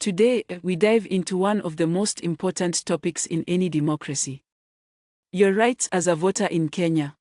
Today, we dive into one of the most important topics in any democracy. Your rights as a voter in Kenya.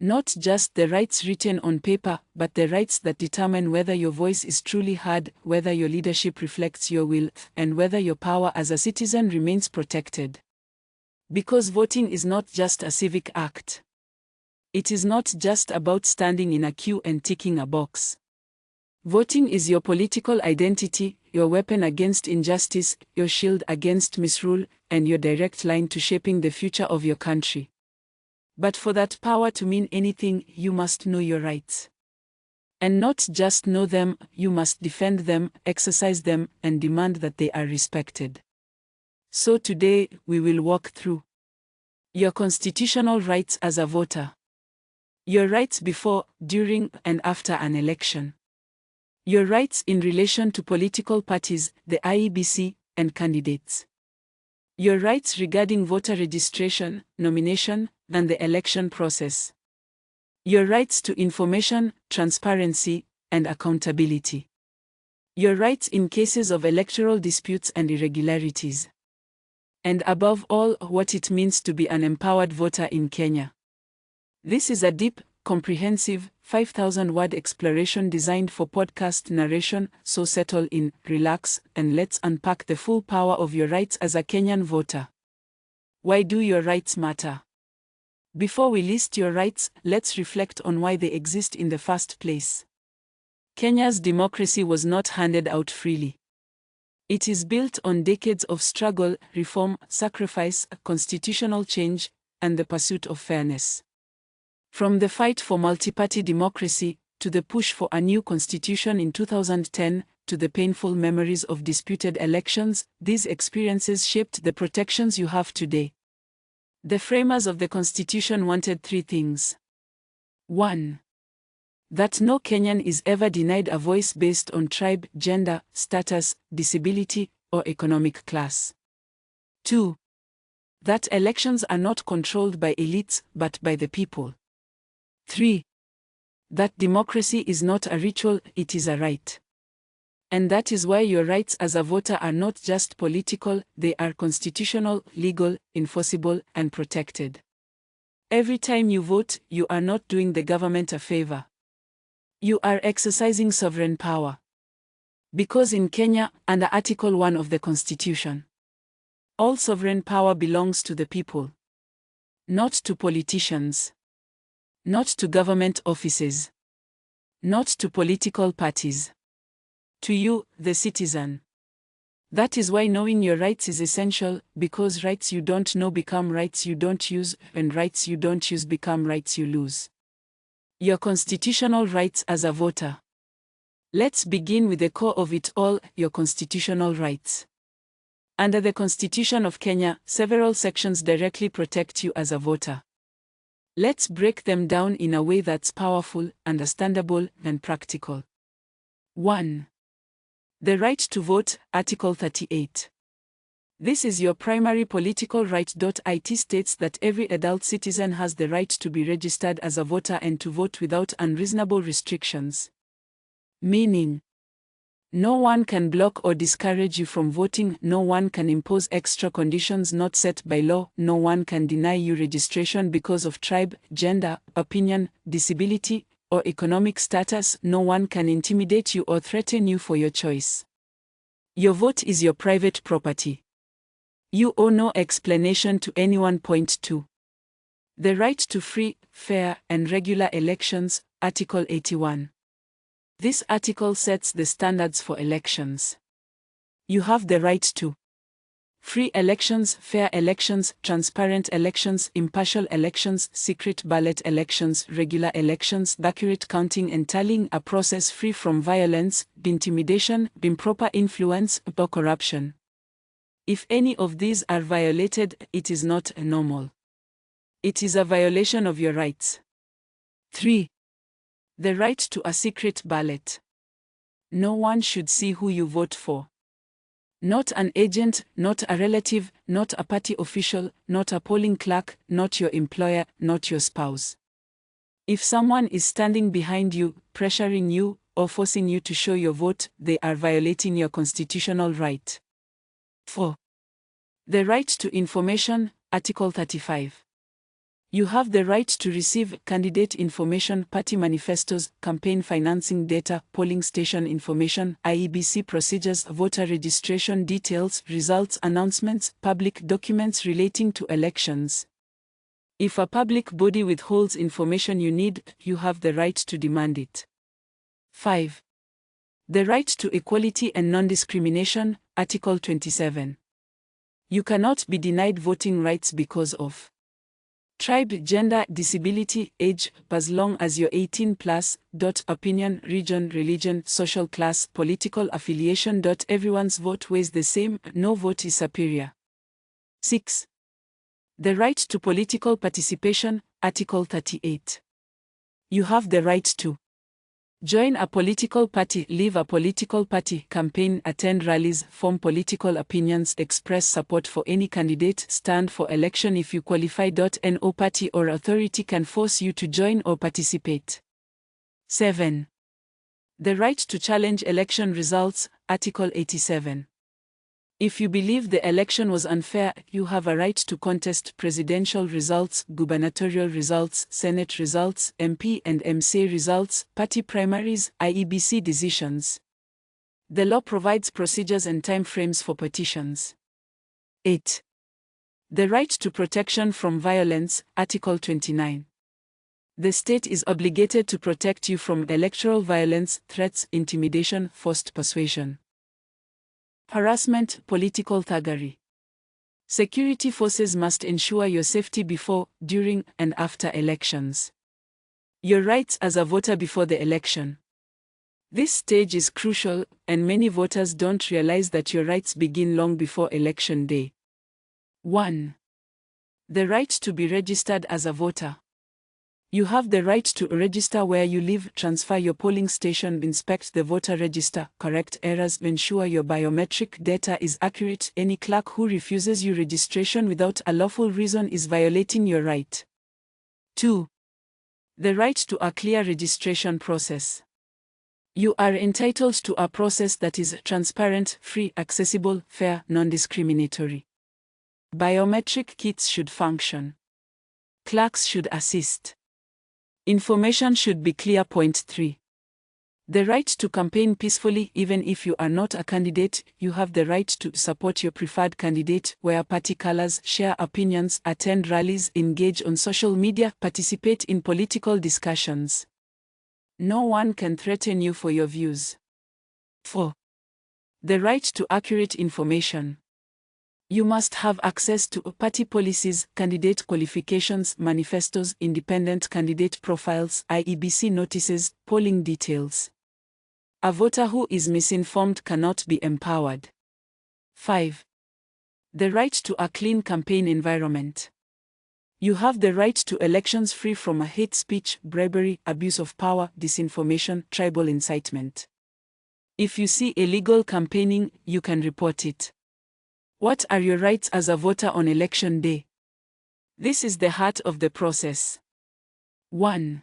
Not just the rights written on paper, but the rights that determine whether your voice is truly heard, whether your leadership reflects your will, and whether your power as a citizen remains protected. Because voting is not just a civic act. It is not just about standing in a queue and ticking a box. Voting is your political identity, your weapon against injustice, your shield against misrule, and your direct line to shaping the future of your country. But for that power to mean anything, you must know your rights. And not just know them, you must defend them, exercise them, and demand that they are respected. So today, we will walk through your constitutional rights as a voter. Your rights before, during, and after an election. Your rights in relation to political parties, the IEBC, and candidates. Your rights regarding voter registration, nomination, and the election process. Your rights to information, transparency, and accountability. Your rights in cases of electoral disputes and irregularities. And above all, what it means to be an empowered voter in Kenya. This is a deep, comprehensive, 5,000-word exploration designed for podcast narration, so settle in, relax, and let's unpack the full power of your rights as a Kenyan voter. Why do your rights matter? Before we list your rights, let's reflect on why they exist in the first place. Kenya's democracy was not handed out freely. It is built on decades of struggle, reform, sacrifice, constitutional change, and the pursuit of fairness. From the fight for multi-party democracy, to the push for a new constitution in 2010, to the painful memories of disputed elections, these experiences shaped the protections you have today. The framers of the constitution wanted three things. 1. That no Kenyan is ever denied a voice based on tribe, gender, status, disability, or economic class. 2. That elections are not controlled by elites, but by the people. 3. That democracy is not a ritual, it is a right. And that is why your rights as a voter are not just political, they are constitutional, legal, enforceable, and protected. Every time you vote, you are not doing the government a favor. You are exercising sovereign power. Because in Kenya, under Article 1 of the Constitution, all sovereign power belongs to the people. Not to politicians. Not to government offices. Not to political parties. To you, the citizen. That is why knowing your rights is essential, because rights you don't know become rights you don't use, and rights you don't use become rights you lose. Your constitutional rights as a voter. Let's begin with the core of it all, your constitutional rights. Under the Constitution of Kenya, several sections directly protect you as a voter. Let's break them down in a way that's powerful, understandable, and practical. 1. The right to vote, Article 38. This is your primary political right. It states that every adult citizen has the right to be registered as a voter and to vote without unreasonable restrictions. Meaning, no one can block or discourage you from voting, no one can impose extra conditions not set by law, no one can deny you registration because of tribe, gender, opinion, disability, or economic status, no one can intimidate you or threaten you for your choice. Your vote is your private property. You owe no explanation to anyone. Point 2. The right to free, fair, and regular elections, Article 81. This article sets the standards for elections. You have the right to free elections, fair elections, transparent elections, impartial elections, secret ballot elections, regular elections, accurate counting and tallying, a process free from violence, intimidation, improper influence, or corruption. If any of these are violated, it is not normal. It is a violation of your rights. 3. The right to a secret ballot. No one should see who you vote for. Not an agent, not a relative, not a party official, not a polling clerk, not your employer, not your spouse. If someone is standing behind you, pressuring you, or forcing you to show your vote, they are violating your constitutional right. 4. The right to information, Article 35. You have the right to receive candidate information, party manifestos, campaign financing data, polling station information, IEBC procedures, voter registration details, results announcements, public documents relating to elections. If a public body withholds information you need, you have the right to demand it. 5. The right to equality and non-discrimination, Article 27. You cannot be denied voting rights because of tribe, gender, disability, age, as long as you're 18 plus, opinion, region, religion, social class, political affiliation. Everyone's vote weighs the same, no vote is superior. 6. The right to political participation, Article 38. You have the right to join a political party, leave a political party, campaign, attend rallies, form political opinions, express support for any candidate, stand for election if you qualify. No party or authority can force you to join or participate. 7. The right to challenge election results, Article 87. If you believe the election was unfair, you have a right to contest presidential results, gubernatorial results, Senate results, MP and MCA results, party primaries, IEBC decisions. The law provides procedures and timeframes for petitions. 8. The right to protection from violence, Article 29. The state is obligated to protect you from electoral violence, threats, intimidation, forced persuasion, harassment, political thuggery. Security forces must ensure your safety before, during, and after elections. Your rights as a voter before the election. This stage is crucial, and many voters don't realize that your rights begin long before election day. 1. The right to be registered as a voter. You have the right to register where you live, transfer your polling station, inspect the voter register, correct errors, ensure your biometric data is accurate. Any clerk who refuses you registration without a lawful reason is violating your right. 2. The right to a clear registration process. You are entitled to a process that is transparent, free, accessible, fair, non-discriminatory. Biometric kits should function. Clerks should assist. Information should be clear. 3. The right to campaign peacefully. Even if you are not a candidate, you have the right to support your preferred candidate, wear party colors, share opinions, attend rallies, engage on social media, participate in political discussions. No one can threaten you for your views. 4. The right to accurate information. You must have access to party policies, candidate qualifications, manifestos, independent candidate profiles, IEBC notices, polling details. A voter who is misinformed cannot be empowered. 5. The right to a clean campaign environment. You have the right to elections free from hate speech, bribery, abuse of power, disinformation, tribal incitement. If you see illegal campaigning, you can report it. What are your rights as a voter on election day? This is the heart of the process. 1.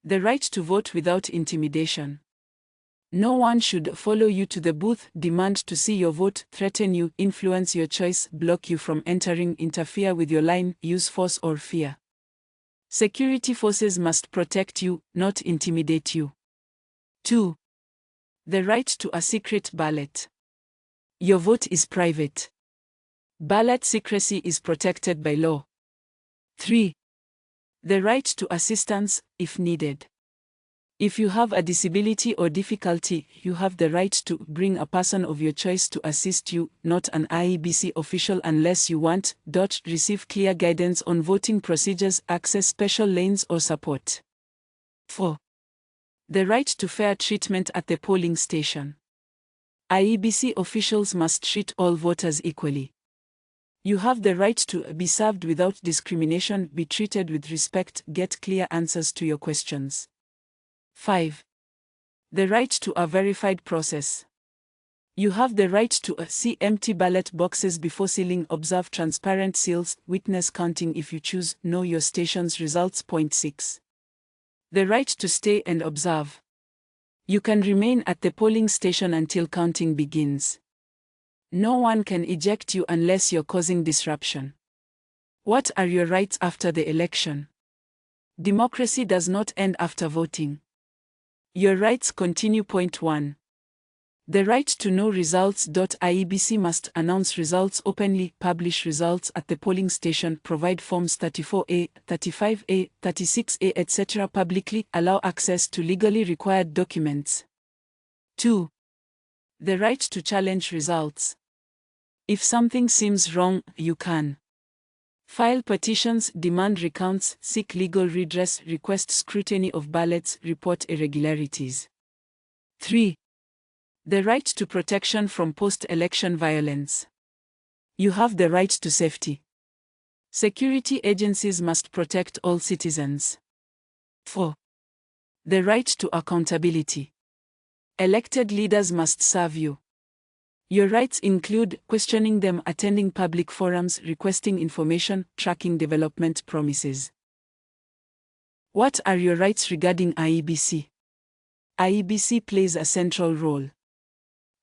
The right to vote without intimidation. No one should follow you to the booth, demand to see your vote, threaten you, influence your choice, block you from entering, interfere with your line, use force or fear. Security forces must protect you, not intimidate you. 2. The right to a secret ballot. Your vote is private. Ballot secrecy is protected by law. 3. The right to assistance, if needed. If you have a disability or difficulty, you have the right to bring a person of your choice to assist you, not an IEBC official unless you want. Receive clear guidance on voting procedures, access special lanes or support. 4. The right to fair treatment at the polling station. IEBC officials must treat all voters equally. You have the right to be served without discrimination, be treated with respect, get clear answers to your questions. 5. The right to a verified process. You have the right to see empty ballot boxes before sealing, observe transparent seals, witness counting if you choose, know your station's results. 6. The right to stay and observe. You can remain at the polling station until counting begins. No one can eject you unless you're causing disruption. What are your rights after the election? Democracy does not end after voting. Your rights continue. Point 1. The right to know results. IEBC must announce results openly, publish results at the polling station, provide forms 34A, 35A, 36A, etc. publicly, allow access to legally required documents. 2. The right to challenge results. If something seems wrong, you can file petitions, demand recounts, seek legal redress, request scrutiny of ballots, report irregularities. 3. The right to protection from post-election violence. You have the right to safety. Security agencies must protect all citizens. 4. The right to accountability. Elected leaders must serve you. Your rights include questioning them, attending public forums, requesting information, tracking development promises. What are your rights regarding IEBC? IEBC plays a central role.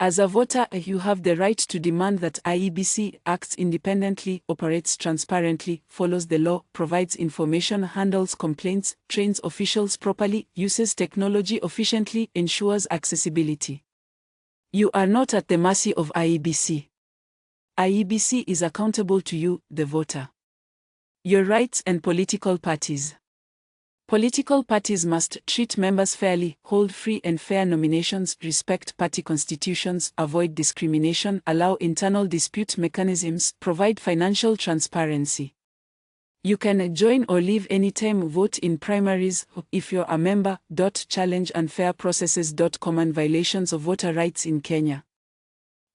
As a voter, you have the right to demand that IEBC acts independently, operates transparently, follows the law, provides information, handles complaints, trains officials properly, uses technology efficiently, ensures accessibility. You are not at the mercy of IEBC. IEBC is accountable to you, the voter. Your rights and political parties. Political parties must treat members fairly, hold free and fair nominations, respect party constitutions, avoid discrimination, allow internal dispute mechanisms, provide financial transparency. You can join or leave anytime, vote in primaries, if you're a member. Challenge unfair processes. Common violations of voter rights in Kenya.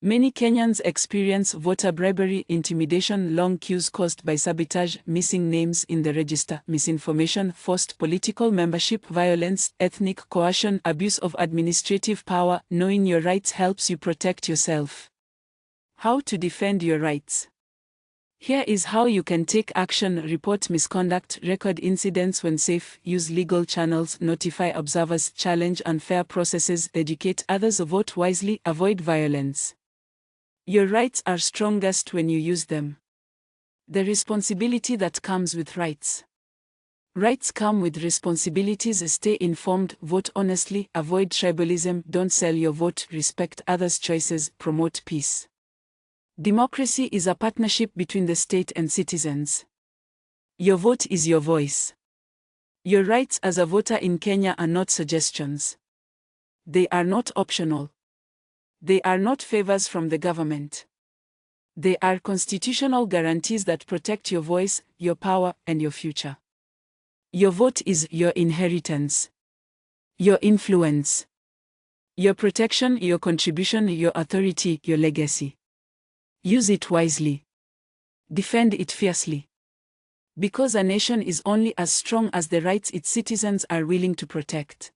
Many Kenyans experience voter bribery, intimidation, long queues caused by sabotage, missing names in the register, misinformation, forced political membership, violence, ethnic coercion, abuse of administrative power. Knowing your rights helps you protect yourself. How to defend your rights? Here is how you can take action: report misconduct, record incidents when safe, use legal channels, notify observers, challenge unfair processes, educate others, vote wisely, avoid violence. Your rights are strongest when you use them. The responsibility that comes with rights. Rights come with responsibilities. Stay informed, vote honestly, avoid tribalism, don't sell your vote, respect others' choices, promote peace. Democracy is a partnership between the state and citizens. Your vote is your voice. Your rights as a voter in Kenya are not suggestions. They are not optional. They are not favors from the government. They are constitutional guarantees that protect your voice, your power, and your future. Your vote is your inheritance, your influence, your protection, your contribution, your authority, your legacy. Use it wisely. Defend it fiercely. Because a nation is only as strong as the rights its citizens are willing to protect.